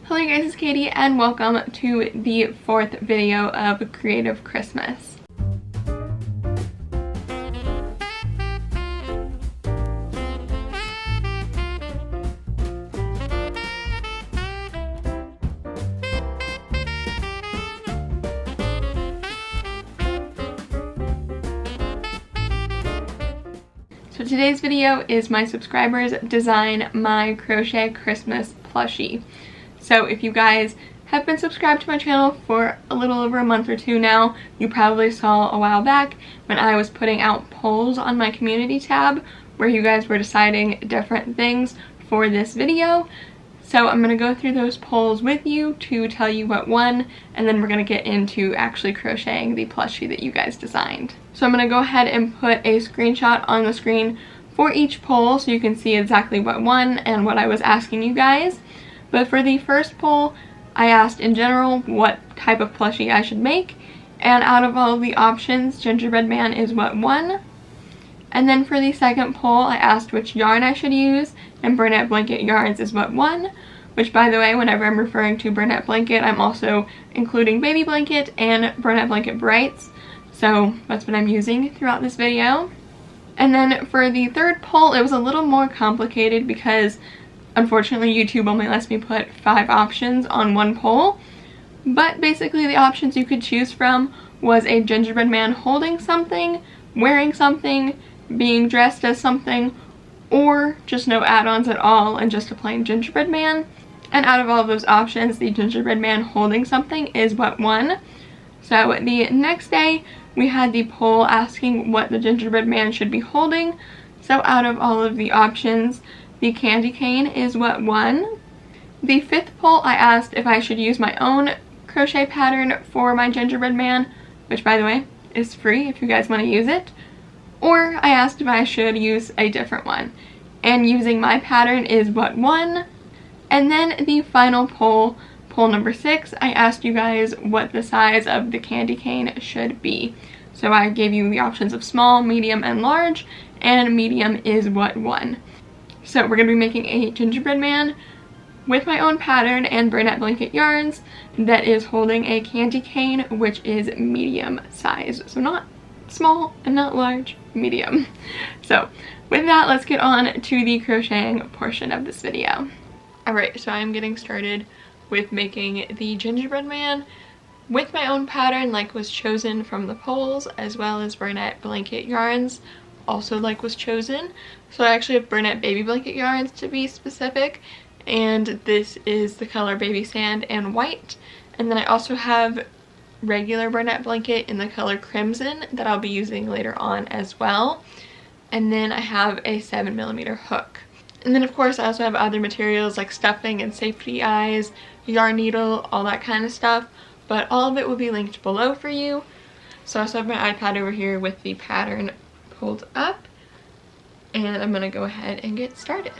Hello you guys, it's Katie and welcome to the fourth video of Creative Christmas. So today's video is my subscribers design my crochet Christmas plushie. So if you guys have been subscribed to my channel for a little over a month or two now, you probably saw a while back when I was putting out polls on my community tab where you guys were deciding different things for this video. So I'm going to go through those polls with you to tell you what won, and then we're going to get into actually crocheting the plushie that you guys designed. So I'm going to go ahead and put a screenshot on the screen for each poll so you can see exactly what won and what I was asking you guys. But for the first poll, I asked in general what type of plushie I should make, and out of all of the options, Gingerbread Man is what won. And then for the second poll, I asked which yarn I should use, and Bernat Blanket Yarns is what won, which, by the way, whenever I'm referring to Bernat Blanket, I'm also including Baby Blanket and Bernat Blanket Brights, so that's what I'm using throughout this video. And then for the third poll, it was a little more complicated because unfortunately YouTube only lets me put 5 options on one poll, but basically the options you could choose from was a gingerbread man holding something, wearing something, being dressed as something, or just no add-ons at all and just a plain gingerbread man. And out of all of those options, the gingerbread man holding something is what won. So the next day we had the poll asking what the gingerbread man should be holding. So out of all of the options, the candy cane is what won. The fifth poll, I asked if I should use my own crochet pattern for my gingerbread man, which, by the way, is free if you guys want to use it. Or I asked if I should use a different one, and using my pattern is what won. And then the final poll, poll number 6, I asked you guys what the size of the candy cane should be. So I gave you the options of small, medium, and large, and medium is what won. So we're going to be making a gingerbread man with my own pattern and Bernat Blanket Yarns that is holding a candy cane, which is medium size. So not small and not large, medium. So with that, let's get on to the crocheting portion of this video. Alright, so I'm getting started with making the gingerbread man with my own pattern like was chosen from the polls, as well as Bernat Blanket Yarns also like was chosen. So I actually have Bernat Baby Blanket Yarns to be specific, and this is the color Baby Sand and White. And then I also have regular Bernat Blanket in the color Crimson that I'll be using later on as well. And then I have a 7mm hook. And then of course I also have other materials like stuffing and safety eyes, yarn needle, all that kind of stuff, but all of it will be linked below for you. So I also have my iPad over here with the pattern pulled up, and I'm gonna go ahead and get started.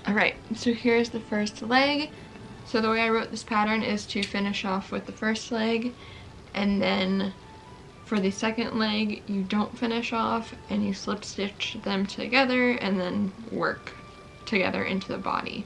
Alright, so here's the first leg. So the way I wrote this pattern is to finish off with the first leg, and then for the second leg you don't finish off and you slip stitch them together and then work together into the body.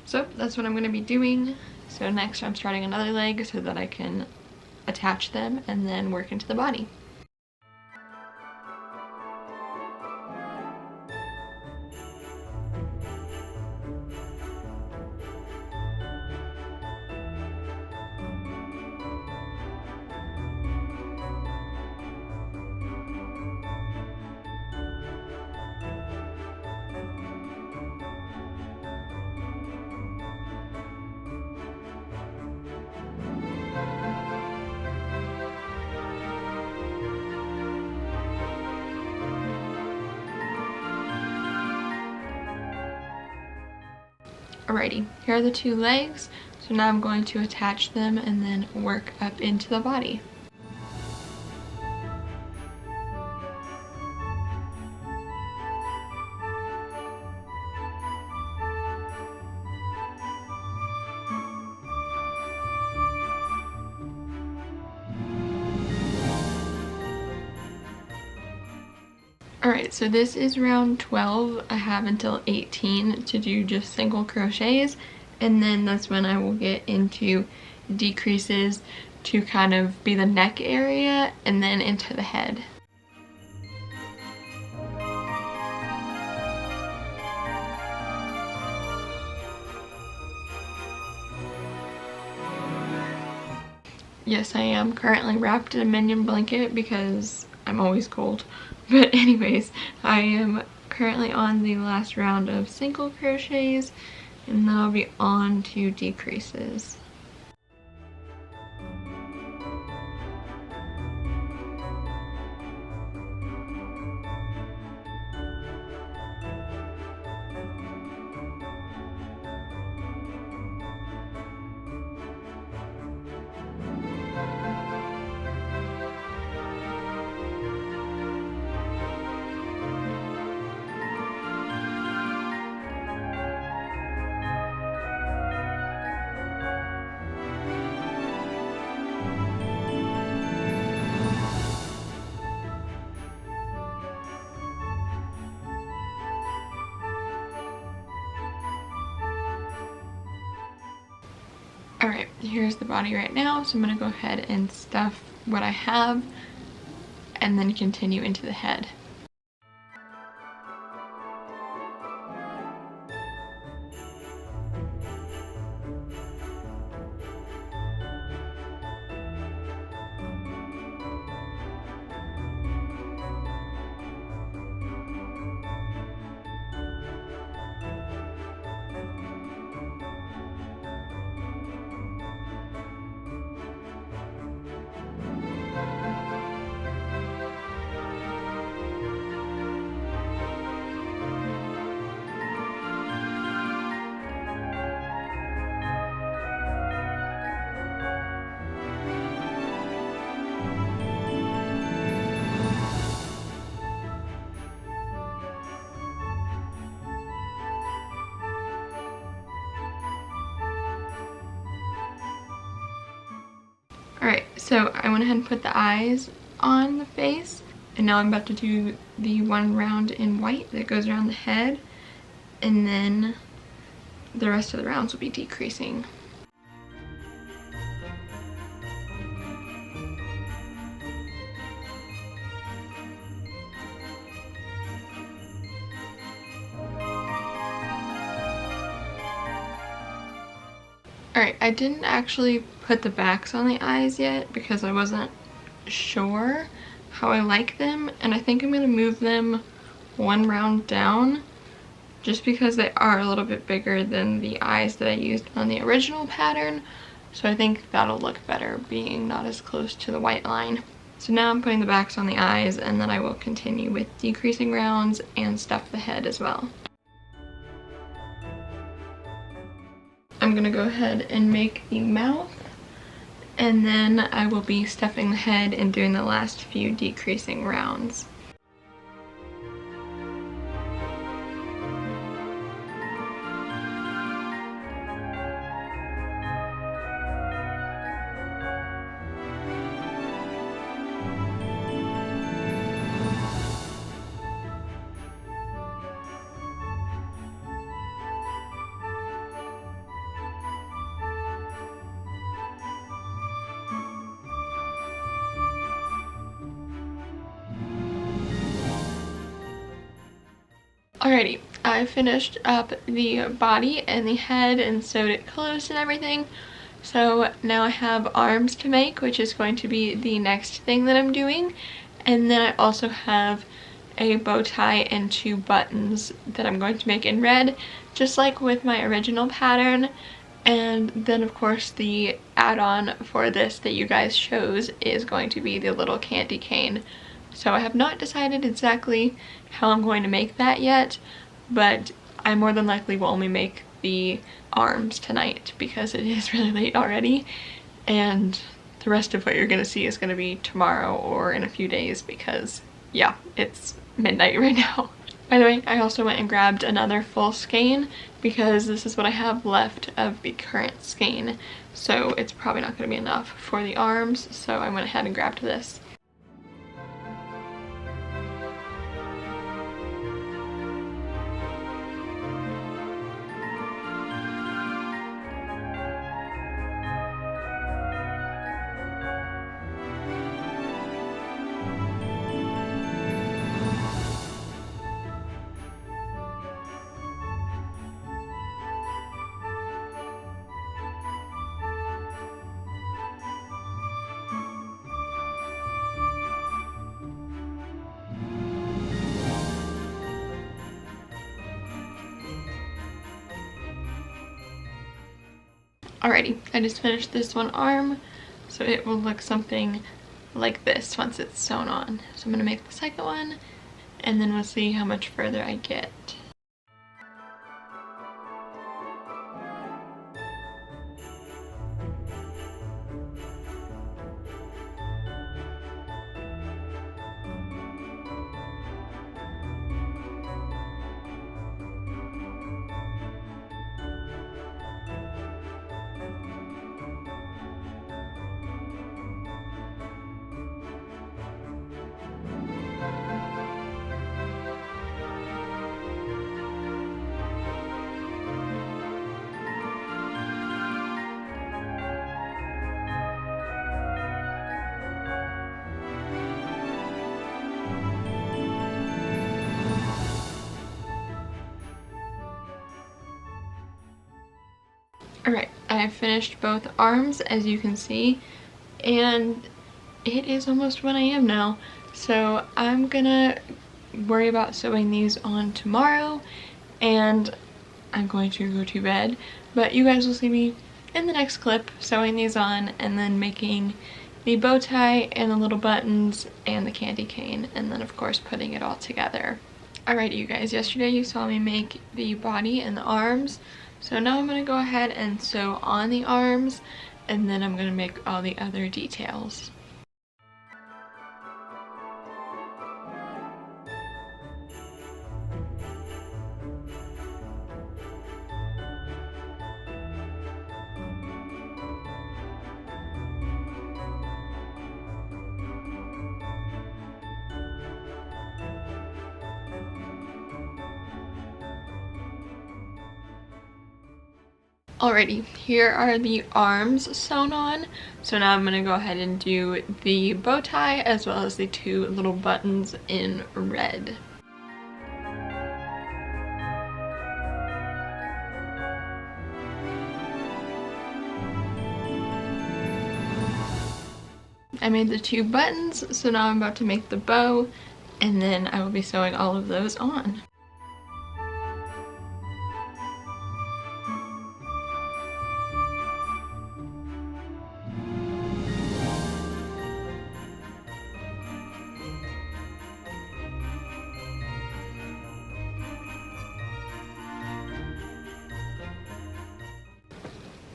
So that's what I'm going to be doing. So next I'm starting another leg so that I can attach them and then work into the body. Alrighty, here are the two legs. So now I'm going to attach them and then work up into the body. Alright, so this is round 12. I have until 18 to do just single crochets, and then that's when I will get into decreases to kind of be the neck area and then into the head. Yes, I am currently wrapped in a minion blanket because I'm always cold. But anyways, I am currently on the last round of single crochets, and then I'll be on to decreases. Alright, here's the body right now, so I'm going to go ahead and stuff what I have and then continue into the head. Alright, so I went ahead and put the eyes on the face, and now I'm about to do the one round in white that goes around the head, and then the rest of the rounds will be decreasing. Alright, I didn't actually put the backs on the eyes yet because I wasn't sure how I like them, and I think I'm going to move them one round down just because they are a little bit bigger than the eyes that I used on the original pattern, so I think that'll look better being not as close to the white line. So now I'm putting the backs on the eyes, and then I will continue with decreasing rounds and stuff the head as well. I'm gonna go ahead and make the mouth, and then I will be stuffing the head and doing the last few decreasing rounds. Alrighty, I finished up the body and the head and sewed it closed and everything. So now I have arms to make, which is going to be the next thing that I'm doing. And then I also have a bow tie and 2 buttons that I'm going to make in red, just like with my original pattern. And then of course the add-on for this that you guys chose is going to be the little candy cane. So I have not decided exactly how I'm going to make that yet, but I more than likely will only make the arms tonight because it is really late already, and the rest of what you're gonna see is gonna be tomorrow or in a few days because yeah, it's midnight right now. By the way, I also went and grabbed another full skein because this is what I have left of the current skein, so it's probably not going to be enough for the arms, so I went ahead and grabbed this. Alrighty, I just finished this one arm, so it will look something like this once it's sewn on. So I'm going to make the second one, and then we'll see how much further I get. Alright, I have finished both arms, as you can see, and it is almost 1 AM now, so I'm gonna worry about sewing these on tomorrow, and I'm going to go to bed, but you guys will see me in the next clip sewing these on and then making the bow tie and the little buttons and the candy cane, and then of course putting it all together. Alrighty you guys, yesterday you saw me make the body and the arms, so now I'm going to go ahead and sew on the arms, and then I'm going to make all the other details. Alrighty, here are the arms sewn on, so now I'm going to go ahead and do the bow tie as well as the 2 little buttons in red. I made the 2 buttons, so now I'm about to make the bow, and then I will be sewing all of those on.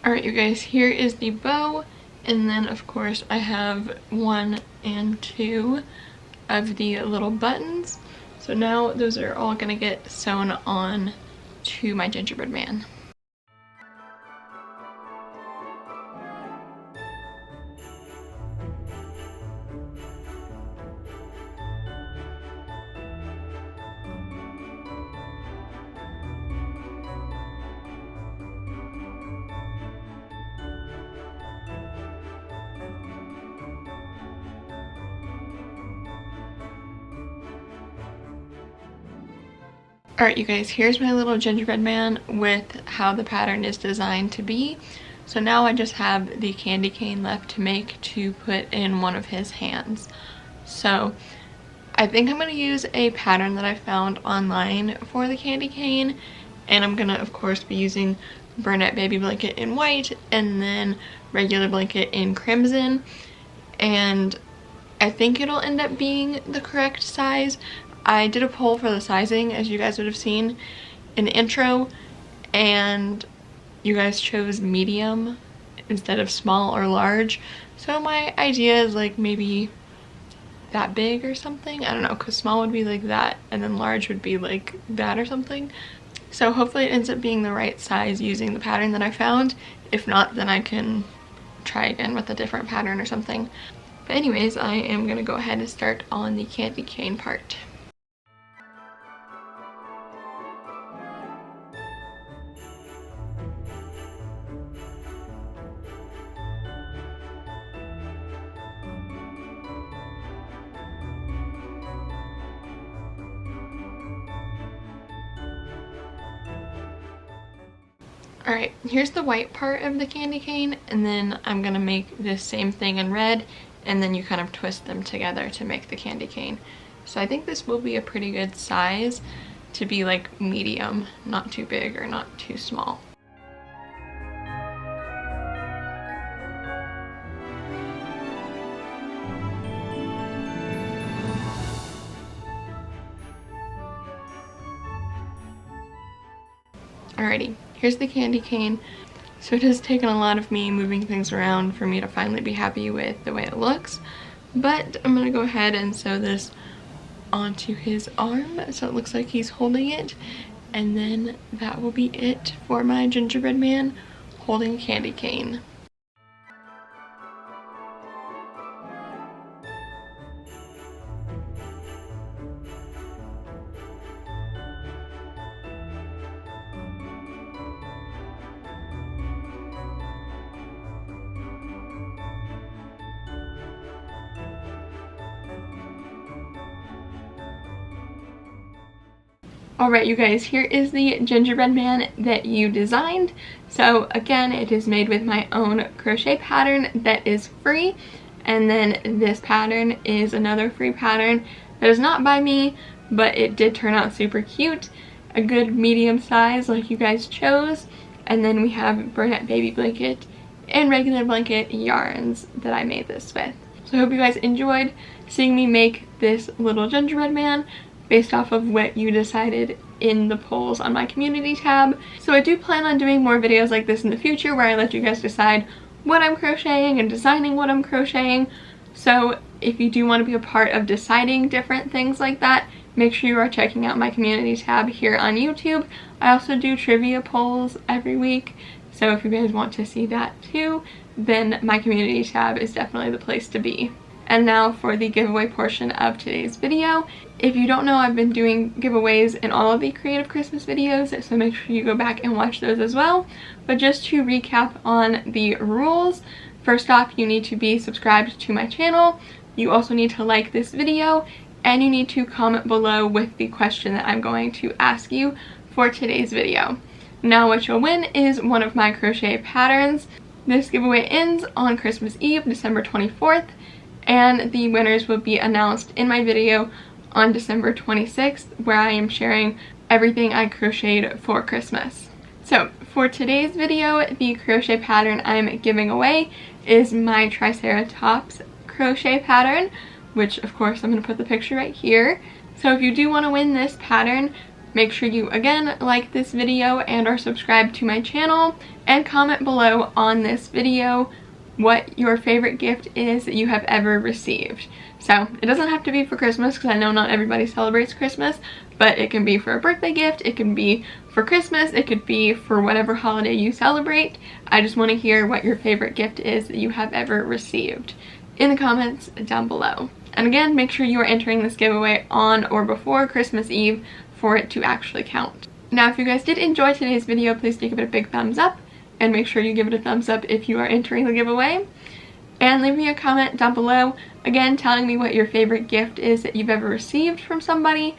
Alright you guys, here is the bow, and then of course I have 1 and 2 of the little buttons. So now those are all gonna get sewn on to my gingerbread man. Alright you guys, here's my little gingerbread man with how the pattern is designed to be. So now I just have the candy cane left to make to put in one of his hands. So I think I'm going to use a pattern that I found online for the candy cane, and I'm going to of course be using Bernette Baby Blanket in white and then regular blanket in crimson, and I think it'll end up being the correct size. I did a poll for the sizing, as you guys would have seen in the intro, and you guys chose medium instead of small or large. So my idea is like maybe that big or something. I don't know, because small would be like that and then large would be like that or something. So hopefully it ends up being the right size using the pattern that I found. If not, then I can try again with a different pattern or something. But anyways, I am gonna go ahead and start on the candy cane part. Alright, here's the white part of the candy cane, and then I'm gonna make this same thing in red, and then you kind of twist them together to make the candy cane. So I think this will be a pretty good size to be like medium, not too big or not too small. Alrighty, here's the candy cane. So it has taken a lot of me moving things around for me to finally be happy with the way it looks. But I'm gonna go ahead and sew this onto his arm so it looks like he's holding it. And then that will be it for my gingerbread man holding a candy cane. Alright you guys, here is the gingerbread man that you designed. So again, it is made with my own crochet pattern that is free, and then this pattern is another free pattern that is not by me, but it did turn out super cute. A good medium size like you guys chose, and then we have Burnett baby blanket and regular blanket yarns that I made this with. So I hope you guys enjoyed seeing me make this little gingerbread man based off of what you decided in the polls on my community tab. So I do plan on doing more videos like this in the future where I let you guys decide what I'm crocheting and designing what I'm crocheting. So if you do want to be a part of deciding different things like that, make sure you are checking out my community tab here on YouTube. I also do trivia polls every week, so if you guys want to see that too, then my community tab is definitely the place to be. And now for the giveaway portion of today's video. If you don't know, I've been doing giveaways in all of the Creative Christmas videos, so make sure you go back and watch those as well. But just to recap on the rules, first off, you need to be subscribed to my channel. You also need to like this video, and you need to comment below with the question that I'm going to ask you for today's video. Now what you'll win is one of my crochet patterns. This giveaway ends on Christmas Eve, December 24th. And the winners will be announced in my video on December 26th, where I am sharing everything I crocheted for Christmas. So for today's video, the crochet pattern I'm giving away is my Triceratops crochet pattern, which of course I'm going to put the picture right here. So if you do want to win this pattern, make sure you again like this video and are subscribed to my channel, and comment below on this video what your favorite gift is that you have ever received. So it doesn't have to be for Christmas, because I know not everybody celebrates Christmas, but it can be for a birthday gift, it can be for Christmas, it could be for whatever holiday you celebrate. I just want to hear what your favorite gift is that you have ever received in the comments down below. And again, make sure you are entering this giveaway on or before Christmas Eve for it to actually count. Now if you guys did enjoy today's video, please give it a big thumbs up, and make sure you give it a thumbs up if you are entering the giveaway. And leave me a comment down below, again telling me what your favorite gift is that you've ever received from somebody,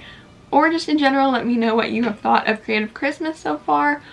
or just in general let me know what you have thought of Creative Christmas so far,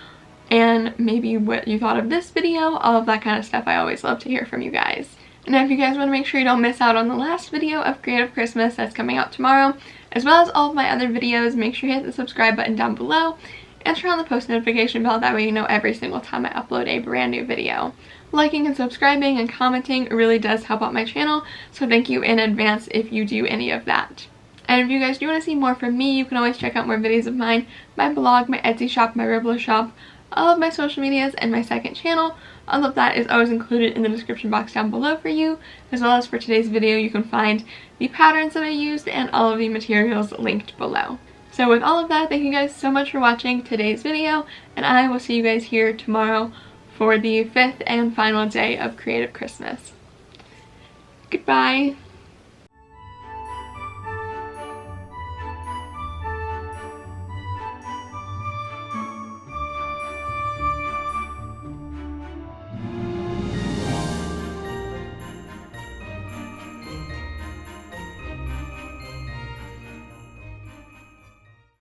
and maybe what you thought of this video, all of that kind of stuff. I always love to hear from you guys. And if you guys want to make sure you don't miss out on the last video of Creative Christmas that's coming out tomorrow, as well as all of my other videos, make sure you hit the subscribe button down below and turn on the post notification bell. That way you know every single time I upload a brand new video. Liking and subscribing and commenting really does help out my channel, so thank you in advance if you do any of that. And if you guys do want to see more from me, you can always check out more videos of mine, my blog, my Etsy shop, my Reblo shop, all of my social medias and my second channel. All of that is always included in the description box down below for you, as well as for today's video you can find the patterns that I used and all of the materials linked below. So with all of that, thank you guys so much for watching today's video, and I will see you guys here tomorrow for the 5th and final day of Creative Christmas. Goodbye!